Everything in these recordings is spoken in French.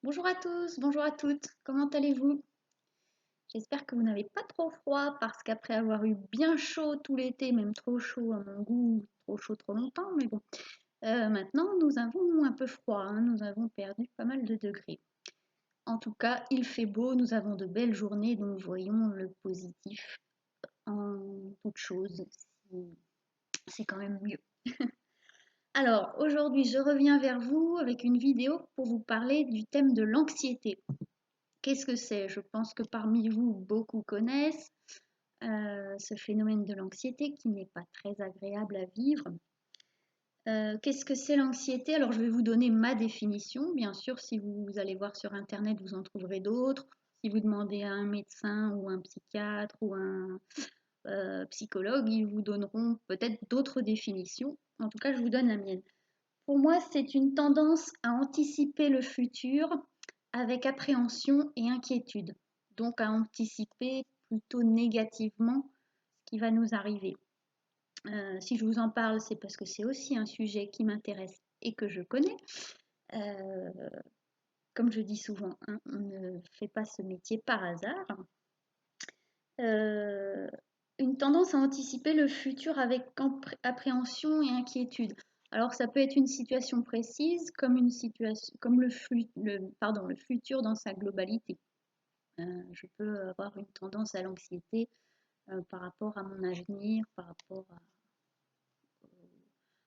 Bonjour à tous, bonjour à toutes, comment allez-vous? J'espère que vous n'avez pas trop froid parce qu'après avoir eu bien chaud tout l'été, même trop chaud à mon goût, trop chaud trop longtemps, mais bon, maintenant nous avons un peu froid, hein, nous avons perdu pas mal de degrés. En tout cas, il fait beau, nous avons de belles journées, donc voyons le positif en toute chose, c'est quand même mieux. Alors, aujourd'hui, je reviens vers vous avec une vidéo pour vous parler du thème de l'anxiété. Qu'est-ce que c'est? Je pense que parmi vous, beaucoup connaissent ce phénomène de l'anxiété qui n'est pas très agréable à vivre. Qu'est-ce que c'est l'anxiété? Alors, je vais vous donner ma définition. Bien sûr, si vous allez voir sur Internet, vous en trouverez d'autres. Si vous demandez à un médecin ou un psychiatre ou un psychologue, ils vous donneront peut-être d'autres définitions. En tout cas, je vous donne la mienne. Pour moi, c'est une tendance à anticiper le futur avec appréhension et inquiétude, donc à anticiper plutôt négativement ce qui va nous arriver. Si je vous en parle, c'est parce que c'est aussi un sujet qui m'intéresse et que je connais. Euh, Comme je dis souvent, hein, on ne fait pas ce métier par hasard. Euh, une tendance à anticiper le futur avec appréhension et inquiétude. Alors ça peut être une situation précise comme une situation comme le futur dans sa globalité. Je peux avoir une tendance à l'anxiété par rapport à mon avenir, par rapport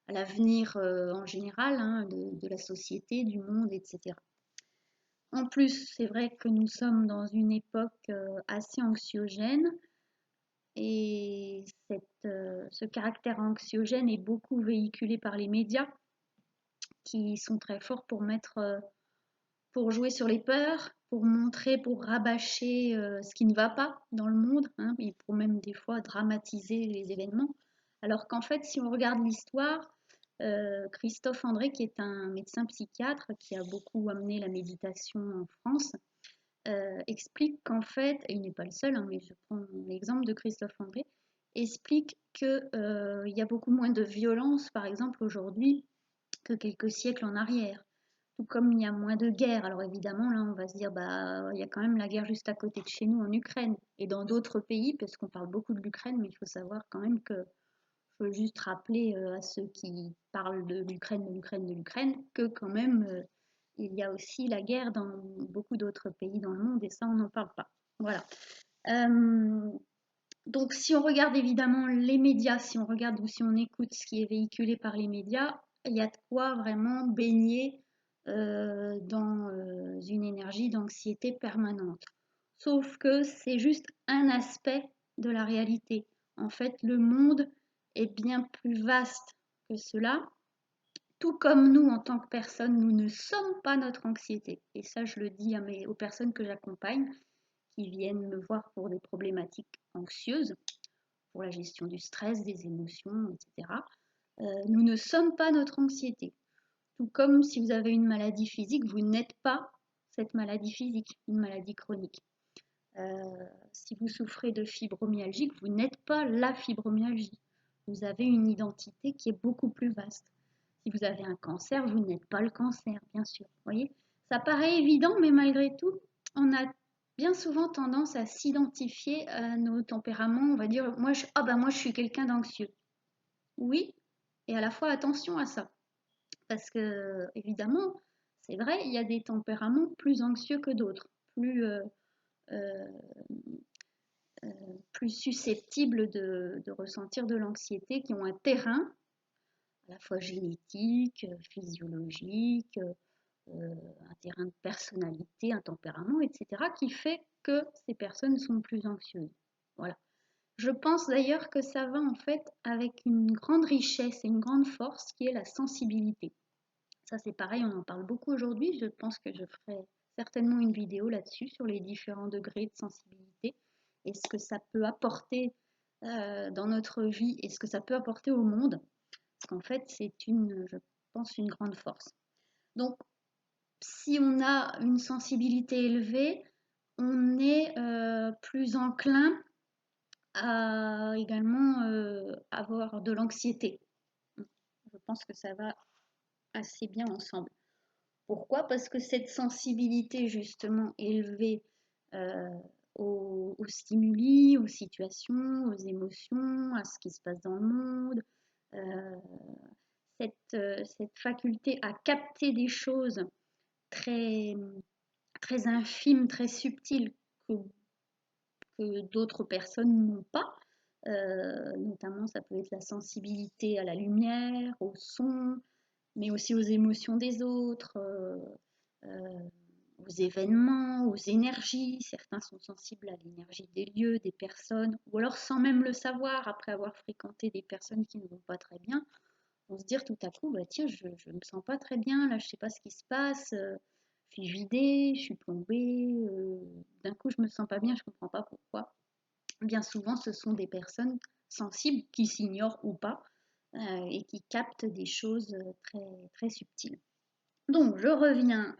à l'avenir en général hein, de la société, du monde, etc. En plus, c'est vrai que nous sommes dans une époque assez anxiogène. Et ce caractère anxiogène est beaucoup véhiculé par les médias qui sont très forts pour jouer sur les peurs, pour montrer, pour rabâcher ce qui ne va pas dans le monde, hein, et pour même des fois dramatiser les événements. Alors qu'en fait, si on regarde l'histoire, Christophe André, qui est un médecin psychiatre qui a beaucoup amené la méditation en France, explique qu'en fait, et il n'est pas le seul, hein, mais je prends l'exemple de Christophe André, explique qu'il y a beaucoup moins de violence, par exemple, aujourd'hui, que quelques siècles en arrière. Tout comme il y a moins de guerres. Alors évidemment, là, on va se dire, bah, il y a quand même la guerre juste à côté de chez nous en Ukraine et dans d'autres pays, parce qu'on parle beaucoup de l'Ukraine, mais il faut savoir quand même que, il faut juste rappeler à ceux qui parlent de l'Ukraine, de l'Ukraine, de l'Ukraine, que quand même, il y a aussi la guerre dans beaucoup d'autres pays dans le monde et ça, on n'en parle pas. Voilà. Euh, donc, si on regarde évidemment les médias, si on regarde ou si on écoute ce qui est véhiculé par les médias, il y a de quoi vraiment baigner dans une énergie d'anxiété permanente. Sauf que c'est juste un aspect de la réalité. En fait, le monde est bien plus vaste que cela. Tout comme nous, en tant que personne, nous ne sommes pas notre anxiété. Et ça, je le dis aux personnes que j'accompagne qui viennent me voir pour des problématiques anxieuses, pour la gestion du stress, des émotions, etc. Nous ne sommes pas notre anxiété. Tout comme si vous avez une maladie physique, vous n'êtes pas cette maladie physique, une maladie chronique. Si vous souffrez de fibromyalgie, vous n'êtes pas la fibromyalgie. Vous avez une identité qui est beaucoup plus vaste. Si vous avez un cancer, vous n'êtes pas le cancer, bien sûr. Vous voyez, ça paraît évident, mais malgré tout, on a bien souvent tendance à s'identifier à nos tempéraments. On va dire, moi, je suis quelqu'un d'anxieux. Oui, et à la fois attention à ça, parce que évidemment, c'est vrai, il y a des tempéraments plus anxieux que d'autres, euh, plus susceptibles de ressentir de l'anxiété, qui ont un terrain à la fois génétique, physiologique, un terrain de personnalité, un tempérament, etc., qui fait que ces personnes sont plus anxieuses. Voilà. Je pense d'ailleurs que ça va en fait avec une grande richesse et une grande force qui est la sensibilité. Ça c'est pareil, on en parle beaucoup aujourd'hui. Je pense que je ferai certainement une vidéo là-dessus sur les différents degrés de sensibilité et ce que ça peut apporter dans notre vie et ce que ça peut apporter au monde. Parce qu'en fait, je pense, une grande force. Donc, si on a une sensibilité élevée, on est plus enclin à également avoir de l'anxiété. Je pense que ça va assez bien ensemble. Pourquoi? Parce que cette sensibilité justement élevée euh, aux stimuli, aux situations, aux émotions, à ce qui se passe dans le monde, euh, cette faculté à capter des choses très, très infimes, très subtiles que d'autres personnes n'ont pas. Notamment, ça peut être la sensibilité à la lumière, au son, mais aussi aux émotions des autres, euh, aux événements, aux énergies. Certains sont sensibles à l'énergie des lieux, des personnes, ou alors sans même le savoir, après avoir fréquenté des personnes qui ne vont pas très bien, vont se dire tout à coup, bah tiens, je ne me sens pas très bien, là, je ne sais pas ce qui se passe, je suis vidée, je suis plombée, d'un coup, je me sens pas bien, je ne comprends pas pourquoi. Bien souvent, ce sont des personnes sensibles qui s'ignorent ou pas et qui captent des choses très, très subtiles. Donc, je reviens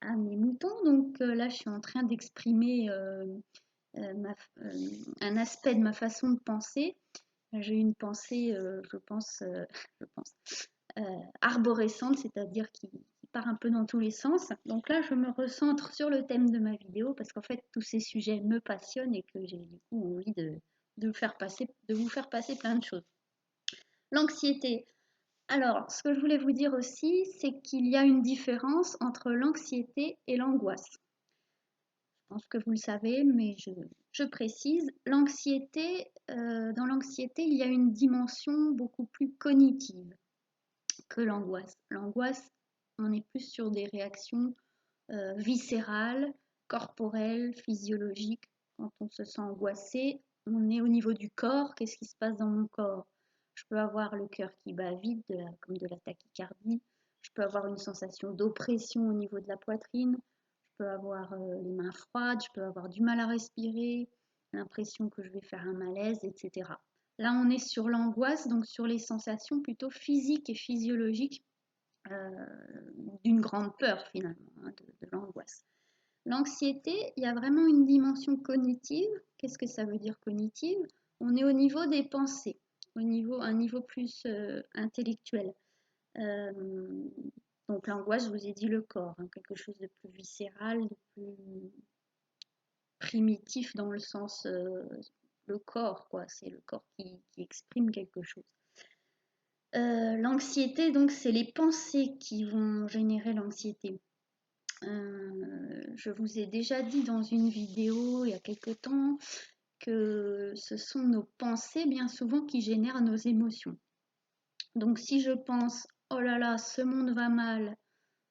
à mes moutons. Donc là, je suis en train d'exprimer un aspect de ma façon de penser. J'ai une pensée, je pense, je pense arborescente, c'est-à-dire qui part un peu dans tous les sens. Donc là, je me recentre sur le thème de ma vidéo parce qu'en fait, tous ces sujets me passionnent et que j'ai du coup envie de vous faire passer plein de choses. L'anxiété. Alors, ce que je voulais vous dire aussi, c'est qu'il y a une différence entre l'anxiété et l'angoisse. Je pense que vous le savez, mais je précise. Dans l'anxiété, il y a une dimension beaucoup plus cognitive que l'angoisse. L'angoisse, on est plus sur des réactions viscérales, corporelles, physiologiques. Quand on se sent angoissé, on est au niveau du corps. Qu'est-ce qui se passe dans mon corps? Je peux avoir le cœur qui bat vite, comme de la tachycardie. Je peux avoir une sensation d'oppression au niveau de la poitrine. Je peux avoir les mains froides. Je peux avoir du mal à respirer, l'impression que je vais faire un malaise, etc. Là, on est sur l'angoisse, donc sur les sensations plutôt physiques et physiologiques euh, d'une grande peur finalement, hein, de l'angoisse. L'anxiété, il y a vraiment une dimension cognitive. Qu'est-ce que ça veut dire cognitive? On est au niveau des pensées, un niveau plus intellectuel. Euh, donc l'angoisse, je vous ai dit le corps, hein, quelque chose de plus viscéral, de plus primitif dans le sens le corps, quoi. C'est le corps qui exprime quelque chose. L'anxiété, donc, c'est les pensées qui vont générer l'anxiété. Je vous ai déjà dit dans une vidéo il y a quelque temps que ce sont nos pensées bien souvent qui génèrent nos émotions. Donc si je pense oh là là, ce monde va mal,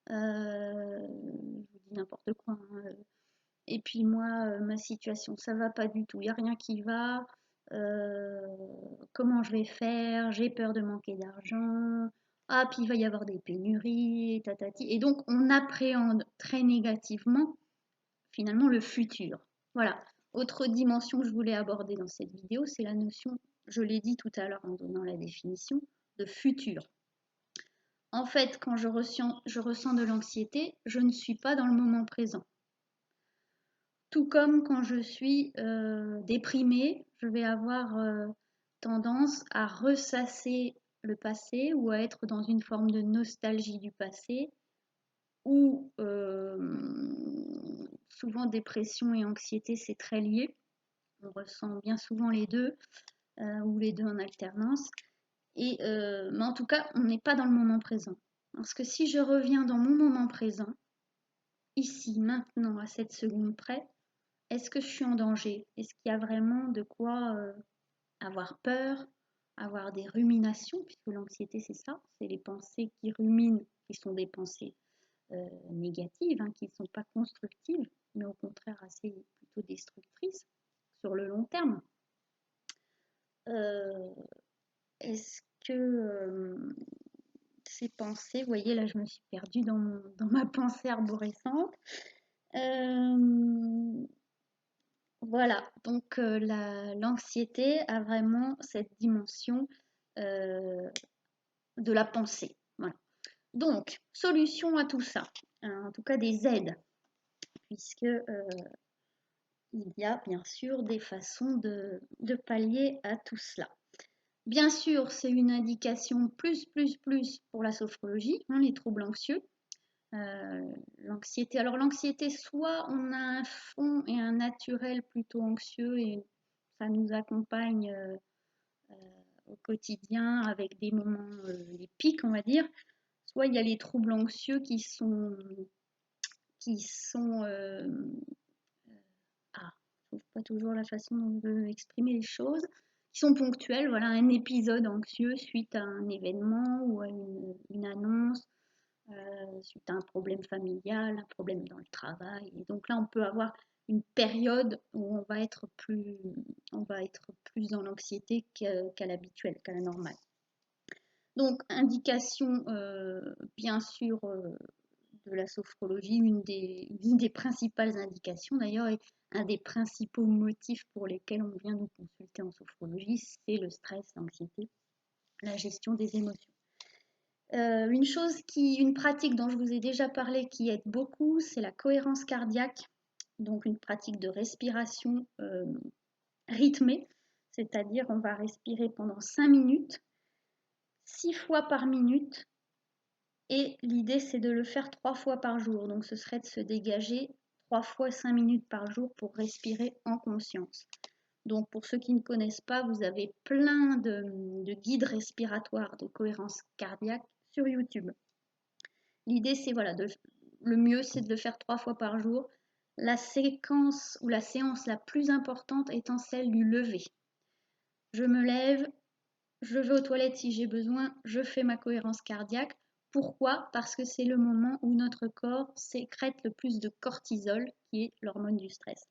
je vous dis n'importe quoi, hein, et puis moi, ma situation, ça va pas du tout, il n'y a rien qui va, euh, comment je vais faire, j'ai peur de manquer d'argent, ah, puis il va y avoir des pénuries, tatati. Et donc on appréhende très négativement finalement le futur. Voilà. Autre dimension que je voulais aborder dans cette vidéo, c'est la notion, je l'ai dit tout à l'heure en donnant la définition, de futur. En fait, quand je ressens de l'anxiété, je ne suis pas dans le moment présent. Tout comme quand je suis déprimée, je vais avoir tendance à ressasser le passé ou à être dans une forme de nostalgie du passé ou souvent dépression et anxiété, c'est très lié. On ressent bien souvent les deux ou les deux en alternance. Mais en tout cas, on n'est pas dans le moment présent. Parce que si je reviens dans mon moment présent, ici, maintenant, à cette seconde près, est-ce que je suis en danger? Est-ce qu'il y a vraiment de quoi avoir peur, avoir des ruminations, puisque l'anxiété c'est ça, c'est les pensées qui ruminent, qui sont des pensées négatives, hein, qui ne sont pas constructives, mais au contraire assez plutôt destructrices sur le long terme. Euh, Est-ce que ces pensées, vous voyez là je me suis perdue dans ma pensée arborescente. Euh, voilà, donc l'anxiété a vraiment cette dimension euh, de la pensée. Voilà. Donc, solution à tout ça, hein, en tout cas des aides, puisque il y a bien sûr des façons de pallier à tout cela. Bien sûr, c'est une indication plus pour la sophrologie, hein, les troubles anxieux. L'anxiété. Alors l'anxiété, soit on a un fond et un naturel plutôt anxieux et ça nous accompagne au quotidien avec des moments, les pics, on va dire. Soit il y a les troubles anxieux qui sont ah, je trouve pas toujours la façon dont je veux exprimer les choses, qui sont ponctuels, voilà, un épisode anxieux suite à un événement ou à une annonce, suite à un problème familial, un problème dans le travail. Et donc là, on peut avoir une période où on va être plus dans l'anxiété qu'à l'habituel, qu'à la normale. Donc, indication, bien sûr, de la sophrologie, une des principales indications d'ailleurs, et un des principaux motifs pour lesquels on vient nous consulter en sophrologie, c'est le stress, l'anxiété, la gestion des émotions. Une pratique dont je vous ai déjà parlé qui aide beaucoup, c'est la cohérence cardiaque, donc une pratique de respiration rythmée, c'est-à-dire on va respirer pendant 5 minutes, 6 fois par minute, et l'idée c'est de le faire 3 fois par jour, donc ce serait de se dégager 3 fois 5 minutes par jour pour respirer en conscience. Donc pour ceux qui ne connaissent pas, vous avez plein de guides respiratoires de cohérence cardiaque sur YouTube. L'idée, c'est voilà, le mieux, c'est de le faire 3 fois par jour. La séquence ou la séance la plus importante étant celle du lever. Je me lève, je vais aux toilettes si j'ai besoin, je fais ma cohérence cardiaque. Pourquoi? Parce que c'est le moment où notre corps sécrète le plus de cortisol, qui est l'hormone du stress.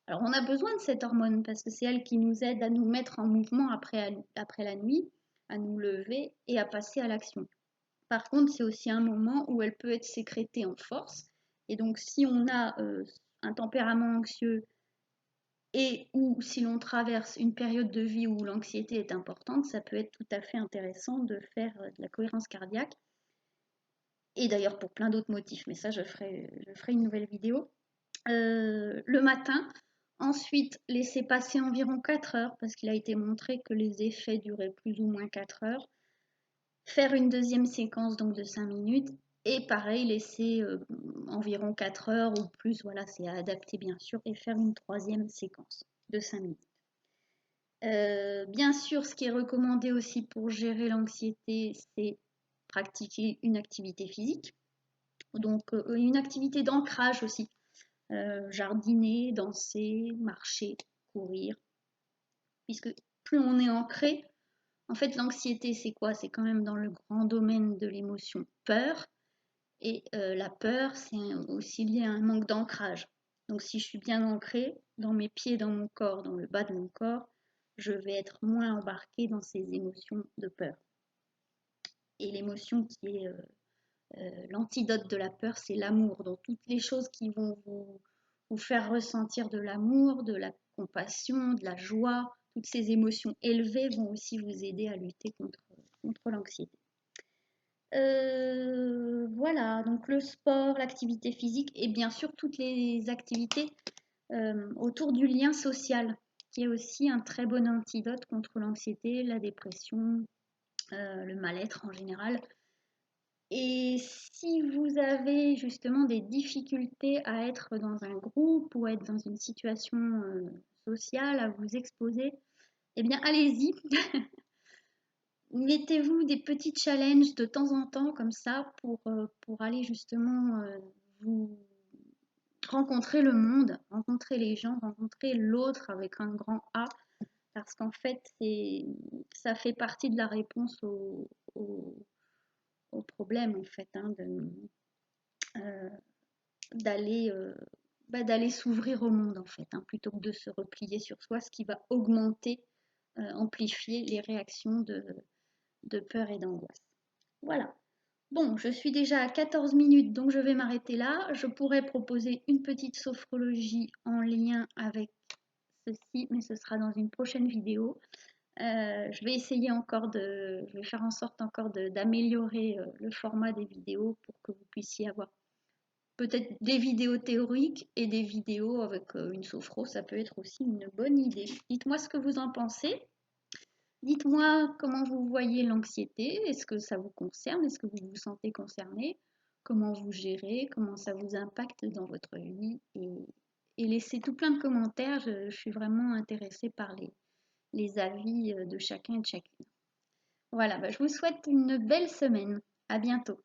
Alors on a besoin de cette hormone parce que c'est elle qui nous aide à nous mettre en mouvement après la nuit, à nous lever et à passer à l'action. Par contre, c'est aussi un moment où elle peut être sécrétée en force. Et donc, si on a un tempérament anxieux et ou si l'on traverse une période de vie où l'anxiété est importante, ça peut être tout à fait intéressant de faire de la cohérence cardiaque. Et d'ailleurs pour plein d'autres motifs, mais ça, je ferai une nouvelle vidéo. Le matin, ensuite, laisser passer environ 4 heures, parce qu'il a été montré que les effets duraient plus ou moins 4 heures. Faire une deuxième séquence donc de 5 minutes et pareil laisser environ 4 heures ou plus, voilà, c'est à adapter bien sûr, et faire une troisième séquence de 5 minutes. Bien sûr, ce qui est recommandé aussi pour gérer l'anxiété, c'est pratiquer une activité physique, donc une activité d'ancrage aussi, jardiner, danser, marcher, courir, puisque plus on est ancré, en fait, l'anxiété, c'est quoi? C'est quand même dans le grand domaine de l'émotion peur. Et la peur, c'est aussi lié à un manque d'ancrage. Donc si je suis bien ancrée dans mes pieds, dans mon corps, dans le bas de mon corps, je vais être moins embarquée dans ces émotions de peur. Et l'émotion qui est l'antidote de la peur, c'est l'amour. Donc toutes les choses qui vont vous faire ressentir de l'amour, de la compassion, de la joie, toutes ces émotions élevées vont aussi vous aider à lutter contre l'anxiété. Voilà, donc le sport, l'activité physique et bien sûr toutes les activités autour du lien social, qui est aussi un très bon antidote contre l'anxiété, la dépression, le mal-être en général. Et si vous avez justement des difficultés à être dans un groupe ou être dans une situation sociale, à vous exposer, eh bien allez-y. Mettez-vous des petits challenges de temps en temps comme ça pour aller justement vous rencontrer le monde, rencontrer les gens, rencontrer l'autre avec un grand A, parce qu'en fait, ça fait partie de la réponse au problème, en fait, hein, euh, d'aller d'aller s'ouvrir au monde, en fait, hein, plutôt que de se replier sur soi, ce qui va augmenter, amplifier les réactions de peur et d'angoisse. Voilà. Bon, je suis déjà à 14 minutes, donc je vais m'arrêter là. Je pourrais proposer une petite sophrologie en lien avec ceci, mais ce sera dans une prochaine vidéo. Je vais essayer je vais faire en sorte encore d'améliorer le format des vidéos pour que vous puissiez avoir peut-être des vidéos théoriques et des vidéos avec une sophro. Ça peut être aussi une bonne idée. Dites-moi ce que vous en pensez. Dites-moi comment vous voyez l'anxiété. Est-ce que ça vous concerne? Est-ce que vous vous sentez concerné? comment vous gérez, comment ça vous impacte dans votre vie et laissez tout plein de commentaires. Je suis vraiment intéressée par les avis de chacun et de chacune. Voilà, bah, je vous souhaite une belle semaine. À bientôt.